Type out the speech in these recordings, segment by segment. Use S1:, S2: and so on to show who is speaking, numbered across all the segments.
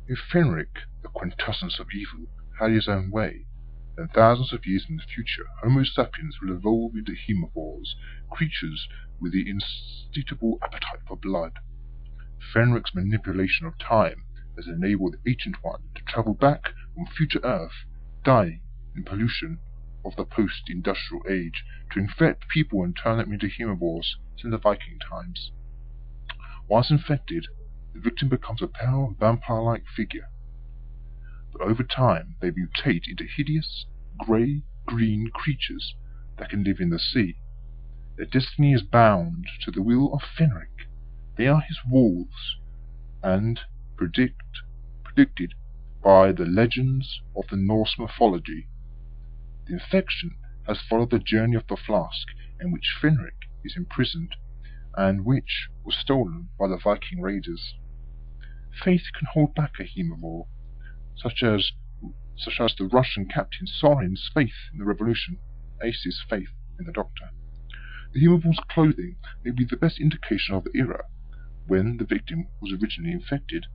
S1: If Fenric, the quintessence of evil, had his own way, then thousands of years in the future, Homo sapiens will evolve into Haemovores, creatures with the insatiable appetite for blood. Fenric's manipulation of time has enabled the Ancient One to travel back from future Earth, dying in pollution of the post-industrial age, to infect people and turn them into Haemovores since the Viking times. Once infected, the victim becomes a pale, vampire-like figure. But over time, they mutate into hideous, grey-green creatures that can live in the sea. Their destiny is bound to the will of Fenric. They are his wolves, and predicted by the legends of the Norse mythology. The infection has followed the journey of the flask in which Fenric is imprisoned, and which was stolen by the Viking raiders. Faith can hold back a Haemovore, such as the Russian captain Sorin's faith in the revolution, Ace's faith in the Doctor. The Haemovore's clothing may be the best indication of the era when the victim was originally infected.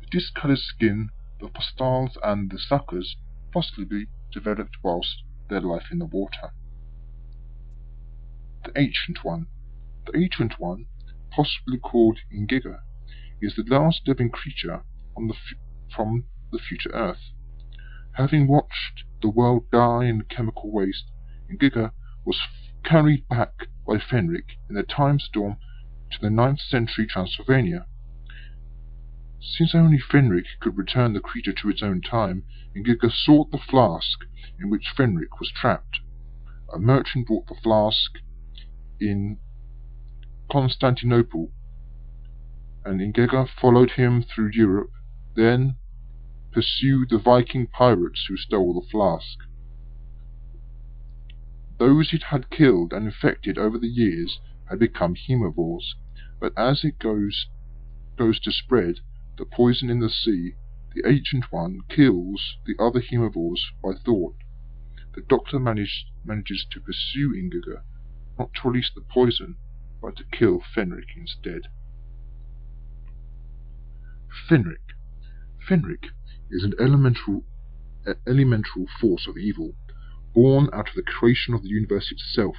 S1: The discoloured skin, the pustules and the suckers possibly developed whilst their life in the water. The Ancient One. The Ancient One, possibly called Ingiga, is the last living creature from the future Earth. Having watched the world die in chemical waste, Ingiga was carried back by Fenric in the time storm to the 9th century Transylvania. Since only Fenric could return the creature to its own time, Ingiga sought the flask in which Fenric was trapped. A merchant bought the flask in Constantinople, and Ingiga followed him through Europe, then pursued the Viking pirates who stole the flask. Those it had killed and infected over the years had become Haemovores, but as it goes to spread the poison in the sea, the Ancient One kills the other Haemovores by thought. The Doctor manages to pursue Ingiga, not to release the poison, but to kill Fenric instead. Fenric. Fenric is an elemental force of evil, born out of the creation of the universe itself.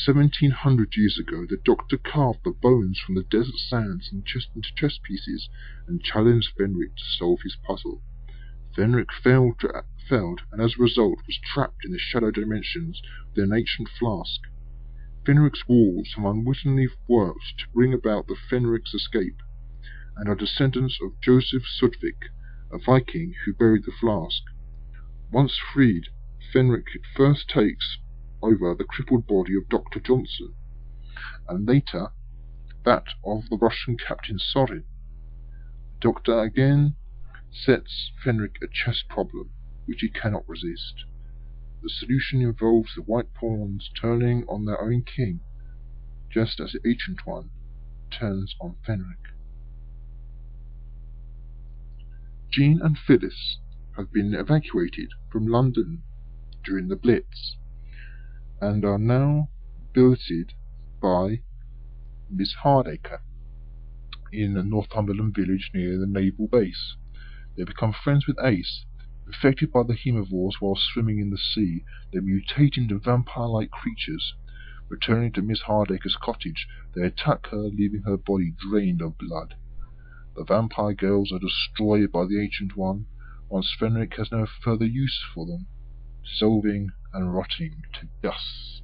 S1: 1700 years ago, the Doctor carved the bones from the desert sands into chess pieces and challenged Fenric to solve his puzzle. Fenric failed, and as a result was trapped in the shadow dimensions with an ancient flask. Fenric's wolves have unwittingly worked to bring about the Fenric's escape, and are descendants of Joseph Sudvik, a Viking who buried the flask. Once freed, Fenric first takes over the crippled body of Dr. Johnson, and later that of the Russian captain Sorin. The Doctor again sets Fenric a chess problem which he cannot resist. The solution involves the white pawns turning on their own king, just as the Ancient One turns on Fenric. Jean and Phylis have been evacuated from London during the Blitz, and are now billeted by Miss Hardacre in a Northumberland village near the naval base. They become friends with Ace. Infected by the Haemovores while swimming in the sea, they mutate into vampire-like creatures. Returning to Miss Hardacre's cottage, they attack her, leaving her body drained of blood. The vampire girls are destroyed by the Ancient One, once Fenric has no further use for them, dissolving and rotting to dust.